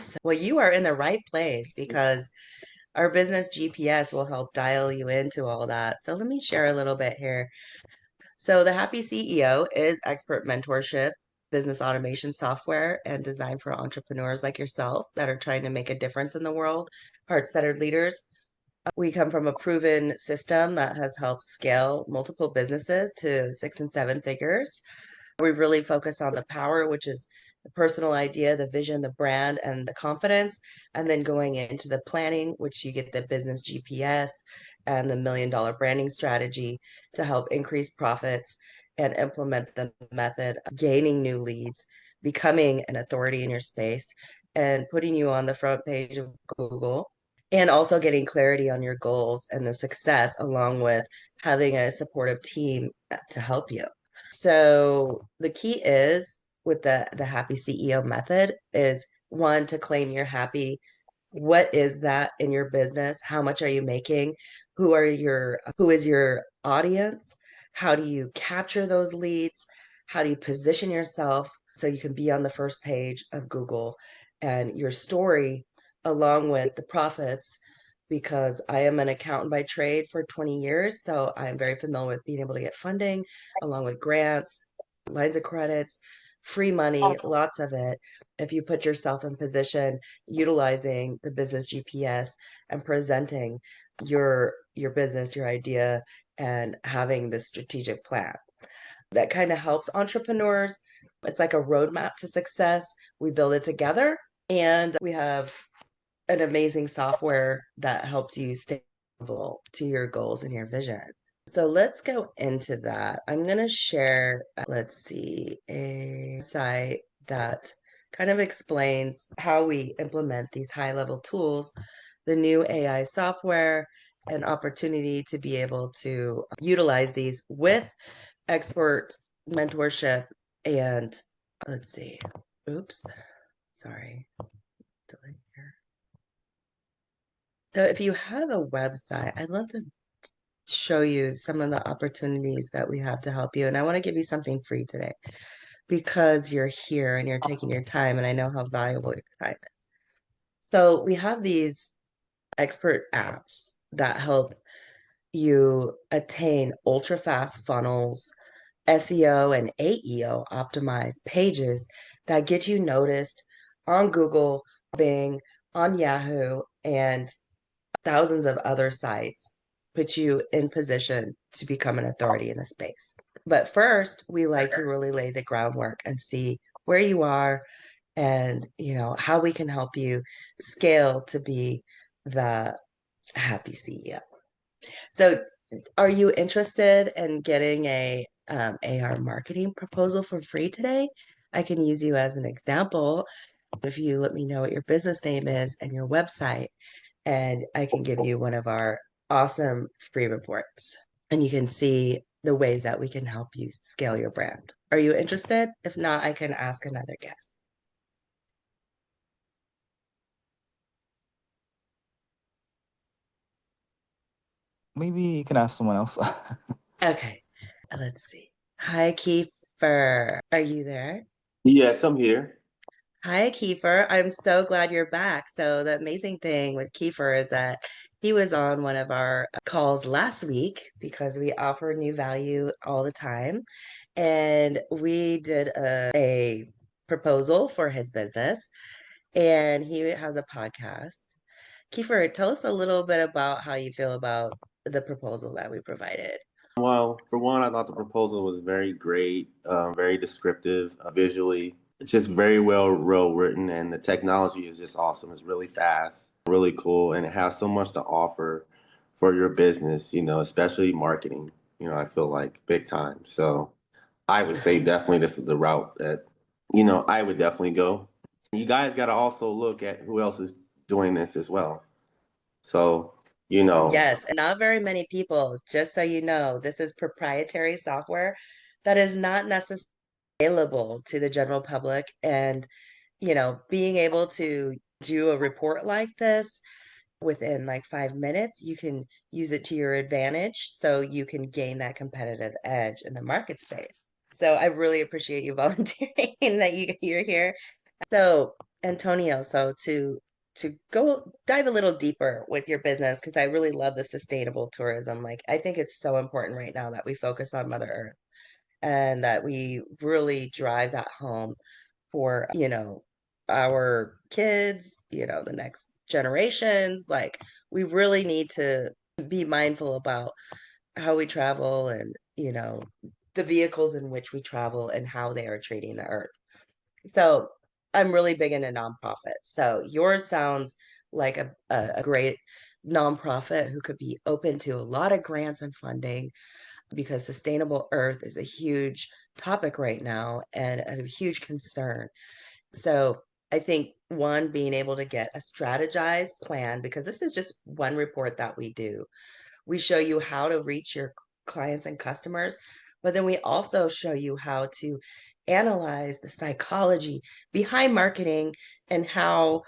Awesome. Well, you are in the right place because our business GPS will help dial you into all that. So let me share a little bit here. So the Happy CEO is expert mentorship, business automation software, and designed for entrepreneurs like yourself that are trying to make a difference in the world, heart-centered leaders. We come from a proven system that has helped scale multiple businesses to 6 and 7 figures. We really focus on the power, which is the personal idea, the vision, the brand, and the confidence. And then going into the planning, which you get the business GPS and the $1 million branding strategy to help increase profits and implement the method, gaining new leads, becoming an authority in your space, and putting you on the front page of Google. And also getting clarity on your goals and the success, along with having a supportive team to help you. So the key is with the happy CEO method is one, to claim you're happy. What is that in your business? How much are you making? Who is your audience? How do you capture those leads? How do you position yourself so you can be on the first page of Google, and your story along with the profits? Because I am an accountant by trade for 20 years, so I'm very familiar with being able to get funding along with grants, lines of credits, free money, lots of it. If you put yourself in position, utilizing the business GPS and presenting your business, your idea, and having this strategic plan. That kind of helps entrepreneurs. It's like a roadmap to success. We build it together, and we have an amazing software that helps you stay accountable to your goals and your vision. So let's go into that. I'm going to share, let's see, a site that kind of explains how we implement these high level tools, the new AI software, and opportunity to be able to utilize these with expert mentorship. And let's see, oops, sorry, delete here. So if you have a website, I'd love to show you some of the opportunities that we have to help you. And I want to give you something free today because you're here and you're taking your time, and I know how valuable your time is. So we have these expert apps that help you attain ultra fast funnels, SEO and AEO optimized pages that get you noticed on Google, Bing, on Yahoo, and thousands of other sites, put you in position to become an authority in the space. But first, we like to really lay the groundwork and see where you are, and how we can help you scale to be the happy CEO. So are you interested in getting a AR marketing proposal for free today? I can use you as an example. If you let me know what your business name is and your website, and I can give you one of our awesome free reports, and you can see the ways that we can help you scale your brand. Are you interested? If not, I can ask another guest. Maybe you can ask someone else. Okay, let's see. Hi, Kiefer. Are you there? Yes, I'm here. Hi, Kiefer. I'm so glad you're back. So, the amazing thing with Kiefer is that he was on one of our calls last week because we offer new value all the time. And we did a proposal for his business, and he has a podcast. Kiefer, tell us a little bit about how you feel about the proposal that we provided. Well, for one, I thought the proposal was very great, very descriptive, visually. It's just very well written, and the technology is just awesome. It's really fast, really cool, and it has so much to offer for your business, especially marketing, I feel like big time. So I would say definitely this is the route that, I would definitely go. You guys got to also look at who else is doing this as well. So, you know, Yes, and not very many people, just so you know, this is proprietary software that is not necessarily available to the general public. And, being able to do a report like this within like 5 minutes, you can use it to your advantage so you can gain that competitive edge in the market space. So I really appreciate you volunteering that you're here. So Antonio, so to go dive a little deeper with your business, because I really love the sustainable tourism. Like, I think it's so important right now that we focus on Mother Earth and that we really drive that home for, our kids, the next generations. Like, we really need to be mindful about how we travel and, the vehicles in which we travel and how they are treating the earth. So I'm really big into nonprofits. So yours sounds like a great nonprofit who could be open to a lot of grants and funding, because sustainable earth is a huge topic right now and a huge concern. So I think one, being able to get a strategized plan, because this is just one report that we do. We show you how to reach your clients and customers, but then we also show you how to analyze the psychology behind marketing and how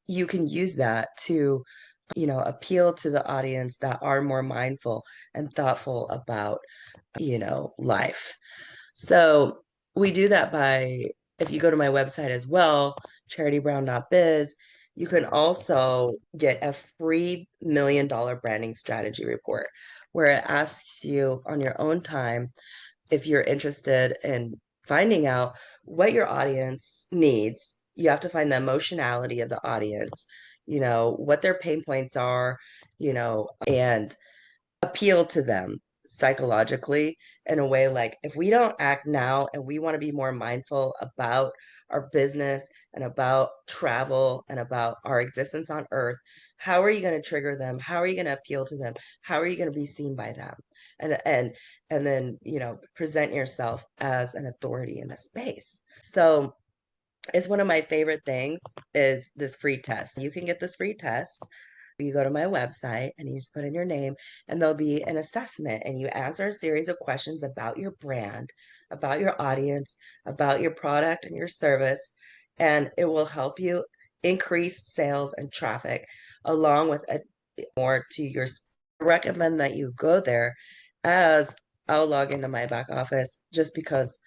you can use that to, appeal to the audience that are more mindful and thoughtful about, life. So we do that by, if you go to my website as well, charitybrown.biz, you can also get a free $1 million branding strategy report where it asks you on your own time if you're interested in finding out what your audience needs. You have to find the emotionality of the audience, what their pain points are, and appeal to them psychologically in a way. Like, if we don't act now and we want to be more mindful about our business and about travel and about our existence on earth, how are you going to trigger them? How are you going to appeal to them? How are you going to be seen by them? And then, present yourself as an authority in the space. So it's one of my favorite things is this free test. You can get this free test. You go to my website and you just put in your name, and there'll be an assessment, and you answer a series of questions about your brand, about your audience, about your product and your service, and it will help you increase sales and traffic along with a more to your. I recommend that you go there, as I'll log into my back office just because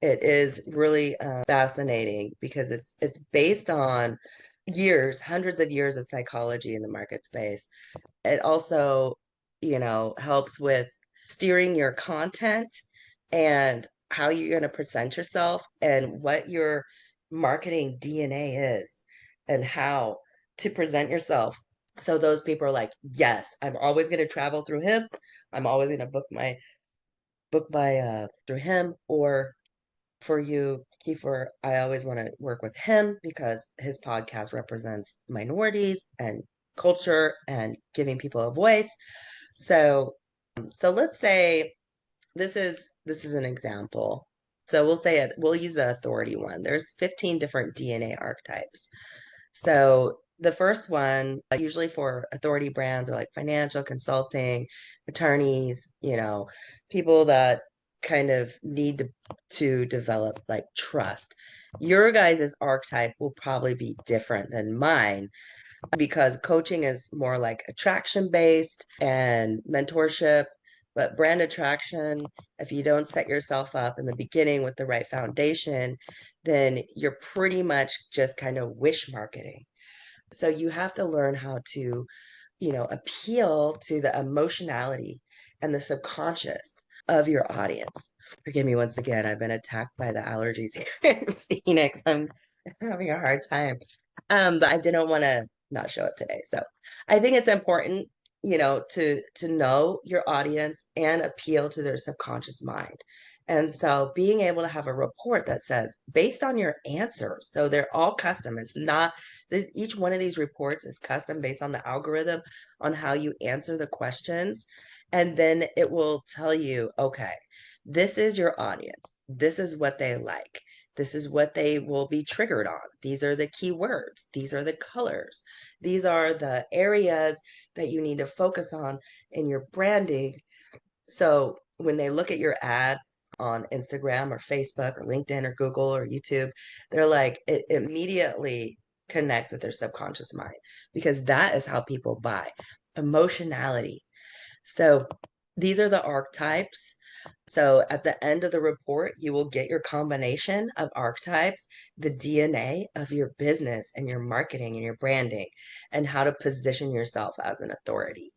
it is really fascinating, because it's based on years, hundreds of years of psychology in the market space. It also, helps with steering your content and how you're going to present yourself and what your marketing DNA is and how to present yourself. So those people are like, yes, I'm always going to travel through him. I'm always going to book my through him. Or for you, Kiefer, I always want to work with him because his podcast represents minorities and culture and giving people a voice. So, so let's say this is an example. So we'll use the authority one. There's 15 different DNA archetypes. So the first one, usually for authority brands, are like financial consulting, attorneys, people that kind of need to develop like trust. Your guys' archetype will probably be different than mine, because coaching is more like attraction based and mentorship. But brand attraction, if you don't set yourself up in the beginning with the right foundation, then you're pretty much just kind of wish marketing. So you have to learn how to, appeal to the emotionality and the subconscious of your audience. Forgive me once again, I've been attacked by the allergies here in Phoenix. I'm having a hard time. But I didn't want to not show up today. So I think it's important, to know your audience and appeal to their subconscious mind. And so being able to have a report that says, based on your answers, so they're all custom. It's not this, each one of these reports is custom based on the algorithm on how you answer the questions. And then it will tell you, okay, this is your audience. This is what they like. This is what they will be triggered on. These are the keywords. These are the colors. These are the areas that you need to focus on in your branding. So when they look at your ad on Instagram or Facebook or LinkedIn or Google or YouTube, they're like, it immediately connects with their subconscious mind, because that is how people buy emotionality. So These are the archetypes. So at the end of the report, you will get your combination of archetypes, the DNA of your business and your marketing and your branding, and how to position yourself as an authority.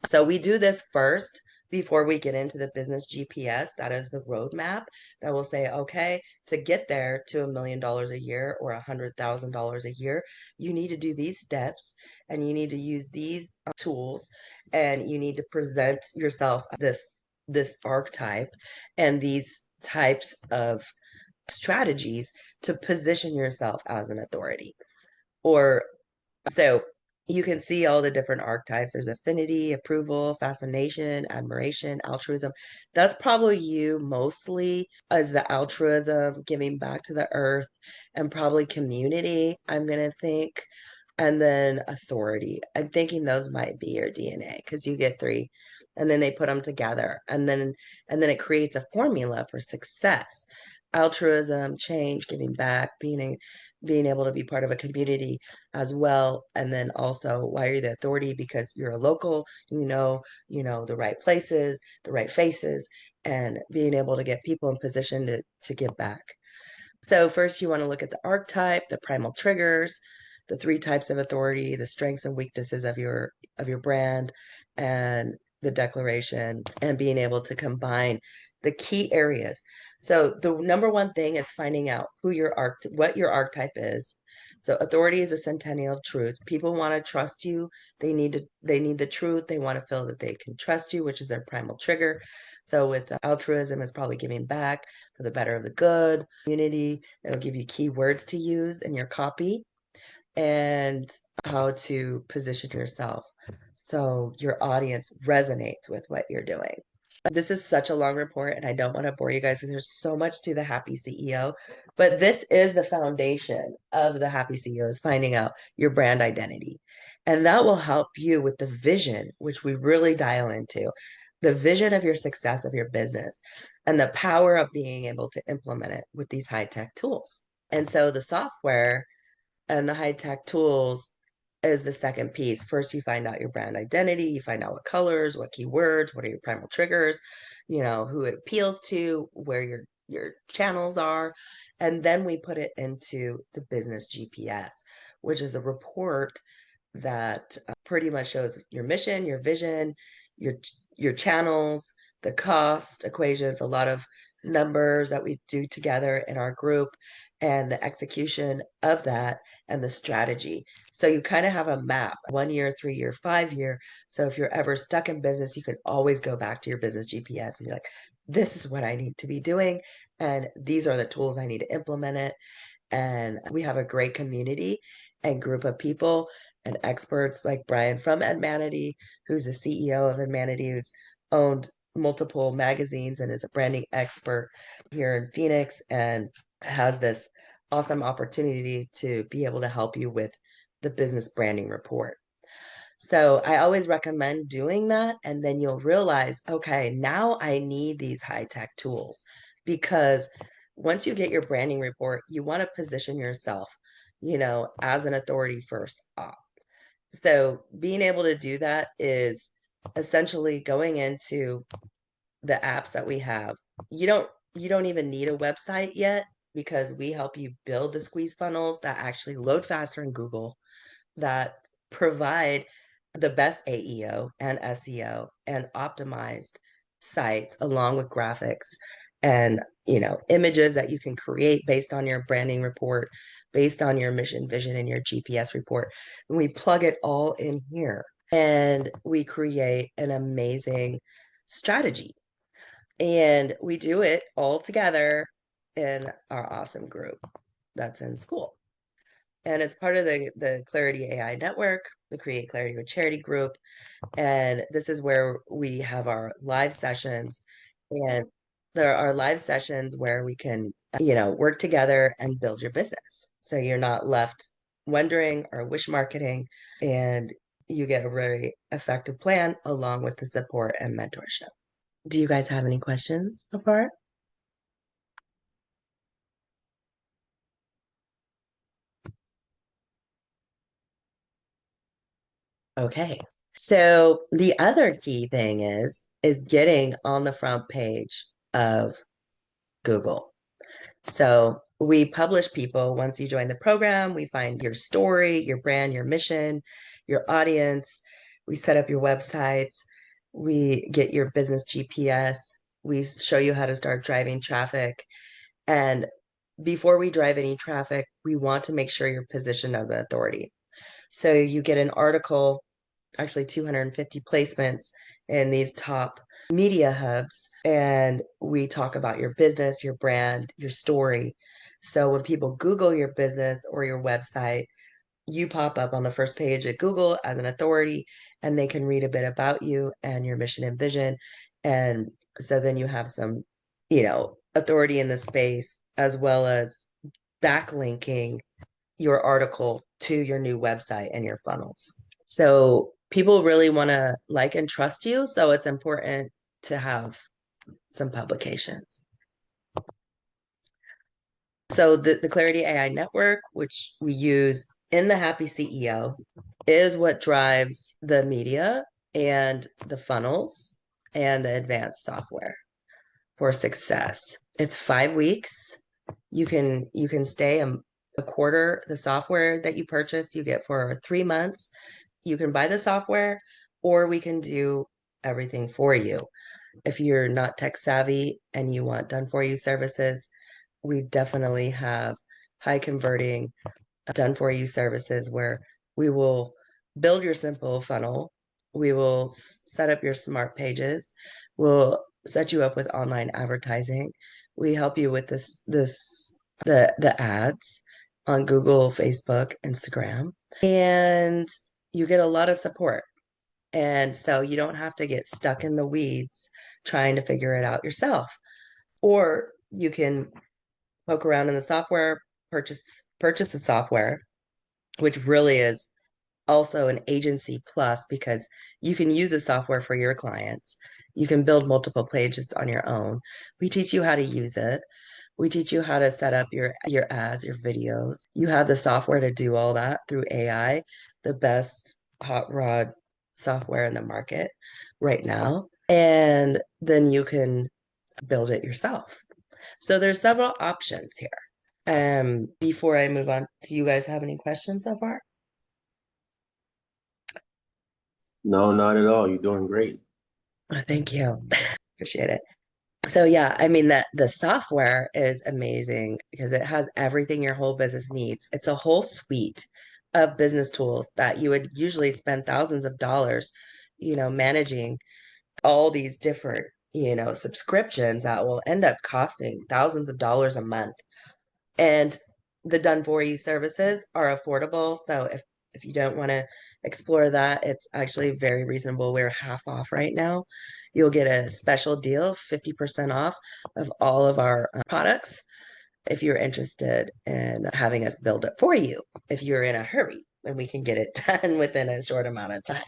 So we do this first before we get into the business GPS. That is the roadmap that will say, okay, to get there to $1 million a year or $100,000 a year, you need to do these steps and you need to use these tools and you need to present yourself this archetype and these types of strategies to position yourself as an authority. Or so you can see all the different archetypes. There's affinity, approval, fascination, admiration, altruism. That's probably you mostly as the altruism, giving back to the earth, and probably community, I'm going to think. And then authority. I'm thinking those might be your DNA because you get three and then they put them together and then it creates a formula for success. Altruism, change, giving back, being able to be part of a community as well. And then also why you're the authority because you're a local, the right places, the right faces, and being able to get people in position to give back. So first you want to look at the archetype, the primal triggers, the three types of authority, the strengths and weaknesses of your brand, and the declaration, and being able to combine the key areas. So the number one thing is finding out what your archetype is. So authority is a centennial of truth. People want to trust you. They need the truth. They want to feel that they can trust you, which is their primal trigger. So with altruism, it's probably giving back for the better of the good, community. It'll give you keywords to use in your copy and how to position yourself so your audience resonates with what you're doing. This is such a long report, and I don't want to bore you guys because there's so much to the Happy CEO, but this is the foundation of the Happy CEO is finding out your brand identity. And that will help you with the vision, which we really dial into, the vision of your success of your business and the power of being able to implement it with these high-tech tools. And so the software and the high-tech tools is the second piece. First, you find out your brand identity, you find out what colors, what keywords, what are your primal triggers, who it appeals to, where your channels are, and then we put it into the business GPS, which is a report that pretty much shows your mission, your vision, your channels, the cost equations, a lot of numbers that we do together in our group, and the execution of that and the strategy. So you kind of have a map, 1 year, 3 year, 5 year. So if you're ever stuck in business, you can always go back to your business GPS and be like, this is what I need to be doing. And these are the tools I need to implement it. And we have a great community and group of people and experts like Brian from Edmanity, who's the CEO of Edmanity, who's owned multiple magazines and is a branding expert here in Phoenix and has this awesome opportunity to be able to help you with the business branding report. So I always recommend doing that. And then you'll realize, okay, now I need these high-tech tools because once you get your branding report, you want to position yourself, as an authority first off. So being able to do that is essentially going into the apps that we have. You don't even need a website yet because we help you build the squeeze funnels that actually load faster in Google, that provide the best AEO and SEO and optimized sites along with graphics and images that you can create based on your branding report, based on your mission, vision, and your GPS report. And we plug it all in here and we create an amazing strategy. And we do it all together in our awesome group that's in school. And it's part of the Clarity AI network, the Create Clarity with Charity group. And this is where we have our live sessions. And there are live sessions where we can, work together and build your business. So you're not left wondering or wish marketing, and you get a very effective plan along with the support and mentorship. Do you guys have any questions so far? Okay. So the other key thing is getting on the front page of Google. So we publish people once you join the program. We find your story, your brand, your mission, your audience. We set up your websites. We get your business GPS. We show you how to start driving traffic. And before we drive any traffic, we want to make sure you're positioned as an authority. So you get an article, actually 250 placements in these top media hubs, and we talk about your business, your brand, your story. So when people Google your business or your website, you pop up on the first page at Google as an authority, and they can read a bit about you and your mission and vision. And so then you have some, authority in the space, as well as backlinking your article to your new website and your funnels. So people really want to like and trust you. So it's important to have some publications. So the Clarity AI network, which we use in the Happy CEO, is what drives the media and the funnels and the advanced software for success. It's 5 weeks. You can stay a quarter. The software that you purchase, you get for 3 months. You can buy the software, or we can do everything for you. If you're not tech savvy and you want done for you services, we definitely have high converting done for you services where we will build your simple funnel. We will set up your smart pages. We'll set you up with online advertising. We help you with the ads on Google, Facebook, Instagram, and you get a lot of support. And so you don't have to get stuck in the weeds trying to figure it out yourself. Or you can poke around in the software, purchase the software, which really is also an agency plus because you can use the software for your clients. You can build multiple pages on your own. We teach you how to use it. We teach you how to set up your ads, your videos. You have the software to do all that through AI, the best hot rod software in the market right now. And then you can build it yourself. So there's several options here. Before I move on, do you guys have any questions so far? No, not at all. You're doing great. Thank you. Appreciate it. So yeah, I mean that the software is amazing because it has everything your whole business needs. It's a whole suite of business tools that you would usually spend thousands of dollars, managing all these different, subscriptions that will end up costing thousands of dollars a month. And the done for you services are affordable. So if you don't want to explore that, it's actually very reasonable. We're half off right now. You'll get a special deal, 50% off of all of our products if you're interested in having us build it for you, if you're in a hurry and we can get it done within a short amount of time.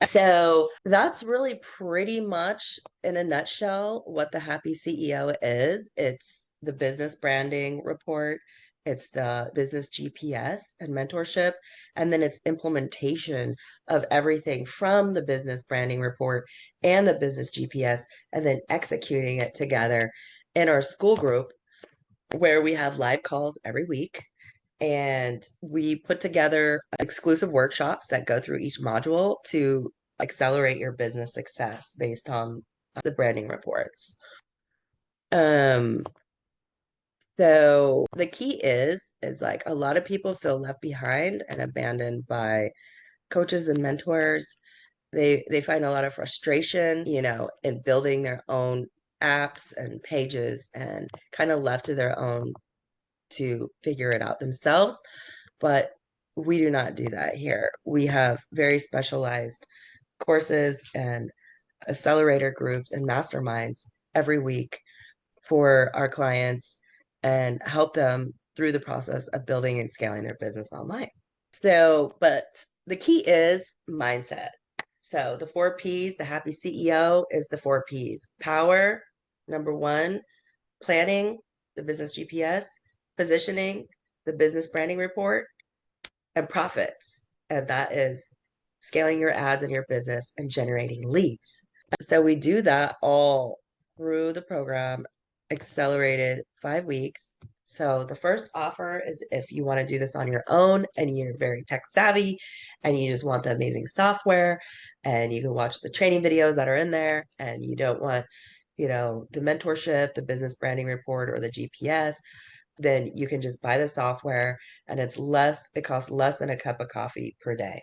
So that's really pretty much in a nutshell what the Happy CEO is. It's the business branding report, it's the business GPS and mentorship, and then it's implementation of everything from the business branding report and the business GPS, and then executing it together in our school group where we have live calls every week. And we put together exclusive workshops that go through each module to accelerate your business success based on the branding reports. So the key is like a lot of people feel left behind and abandoned by coaches and mentors. They find a lot of frustration, in building their own apps and pages and kind of left to their own to figure it out themselves. But we do not do that here. We have very specialized courses and accelerator groups and masterminds every week for our clients and help them through the process of building and scaling their business online. So, but the key is mindset. So the 4 Ps, the Happy CEO is the 4 Ps. Power, number one, planning, the business GPS, positioning, the business branding report, and profits. And that is scaling your ads in your business, and generating leads. So we do that all through the program, accelerated 5 weeks. So the first offer is if you want to do this on your own and you're very tech savvy and you just want the amazing software and you can watch the training videos that are in there and you don't want, the mentorship, the business branding report, or the GPS, then you can just buy the software and it costs less than a cup of coffee per day.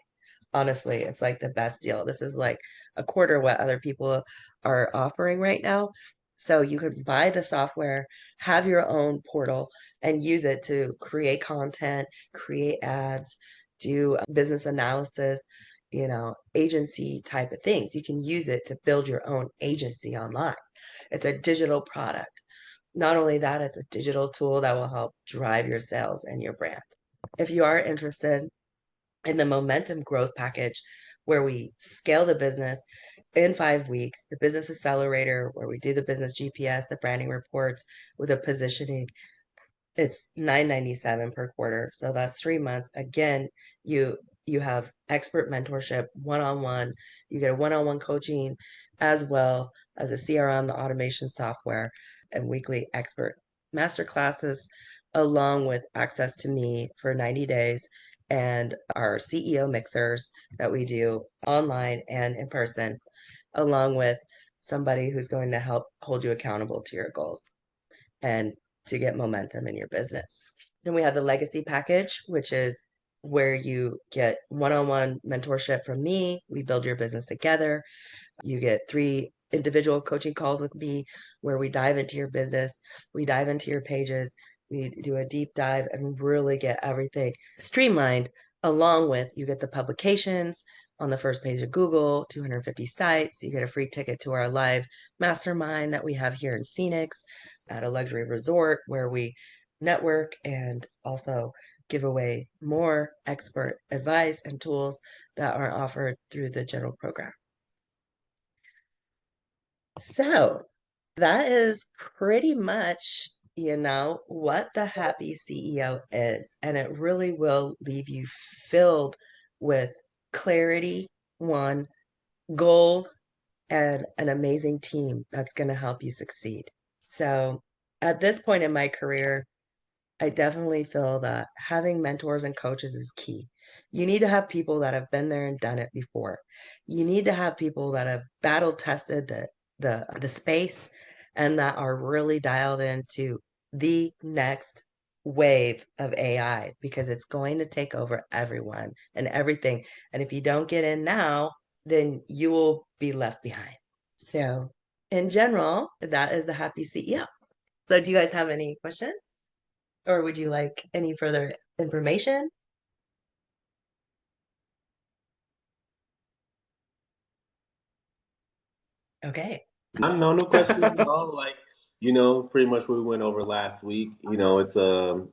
Honestly, it's like the best deal. This is like a quarter what other people are offering right now. So you could buy the software, have your own portal, and use it to create content, create ads, do business analysis, agency type of things. You can use it to build your own agency online. It's a digital product. Not only that, it's a digital tool that will help drive your sales and your brand. If you are interested in the momentum growth package, where we scale the business in 5 weeks, the business accelerator, where we do the business GPS, the branding reports with a positioning, it's $997 per quarter. So that's 3 months. Again, you have expert mentorship one-on-one. You get a one-on-one coaching as well as a CRM, the automation software, and weekly expert master classes, along with access to me for 90 days and our CEO mixers that we do online and in person, along with somebody who's going to help hold you accountable to your goals and to get momentum in your business. Then we have the legacy package, which is where you get one-on-one mentorship from me. We build your business together. You get 3 individual coaching calls with me where we dive into your business, we dive into your pages, we do a deep dive and really get everything streamlined, along with you get the publications on the first page of Google, 250 sites. You get a free ticket to our live mastermind that we have here in Phoenix at a luxury resort where we network and also give away more expert advice and tools that are offered through the general program. So that is pretty much, what the Happy CEO is. And it really will leave you filled with clarity, one, goals, and an amazing team that's going to help you succeed. So at this point in my career, I definitely feel that having mentors and coaches is key. You need to have people that have been there and done it before. You need to have people that have battle tested the space and that are really dialed into the next wave of AI, because it's going to take over everyone and everything. And if you don't get in now, then you will be left behind. So in general, that is the Happy CEO. So do you guys have any questions? Or would you like any further information? Okay. No questions at all. Like, pretty much what we went over last week. It's a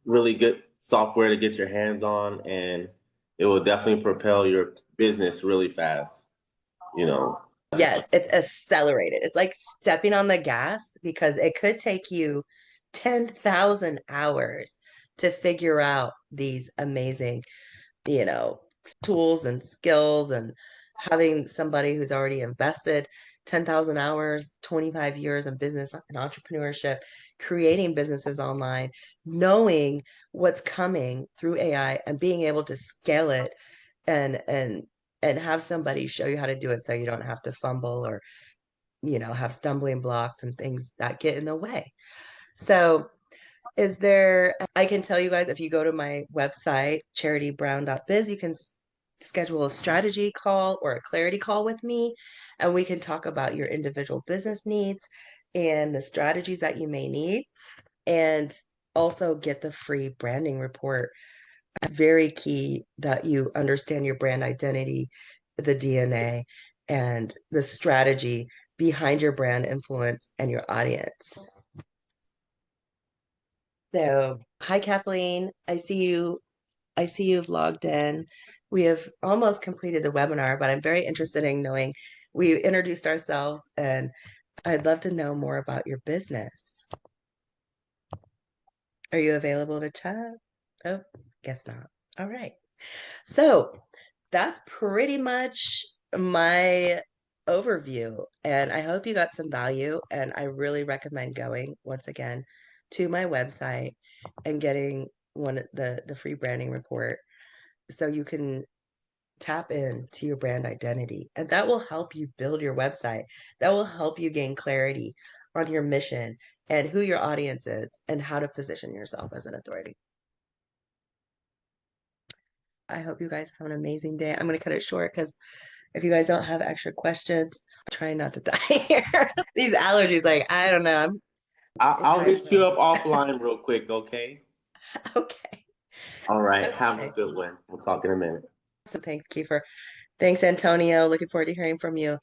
really good software to get your hands on, and it will definitely propel your business really fast. Yes, it's accelerated. It's like stepping on the gas, because it could take you 10,000 hours to figure out these amazing, you know, tools and skills, and having somebody who's already invested 10,000 hours, 25 years in business and entrepreneurship, creating businesses online, knowing what's coming through AI and being able to scale it and have somebody show you how to do it so you don't have to fumble or, have stumbling blocks and things that get in the way. So I can tell you guys, if you go to my website, charitybrown.biz, you can schedule a strategy call or a clarity call with me, and we can talk about your individual business needs and the strategies that you may need, and also get the free branding report. It's very key that you understand your brand identity, the DNA, and the strategy behind your brand influence and your audience. So, hi Kathleen. I see you've logged in. We have almost completed the webinar, but I'm very interested in knowing, we introduced ourselves and I'd love to know more about your business. Are you available to chat? Oh, guess not. All right. So that's pretty much my overview. And I hope you got some value. And I really recommend going once again to my website and getting the free branding report so you can tap into your brand identity. And that will help you build your website. That will help you gain clarity on your mission and who your audience is and how to position yourself as an authority. I hope you guys have an amazing day. I'm going to cut it short because if you guys don't have extra questions, I'm trying not to die here. These allergies, like, I don't know. It's I'll hard hit you to. up offline real quick, okay? Okay. All right. Have a Okay. good one. We'll talk in a minute. So thanks, Kiefer. Thanks, Antonio. Looking forward to hearing from you.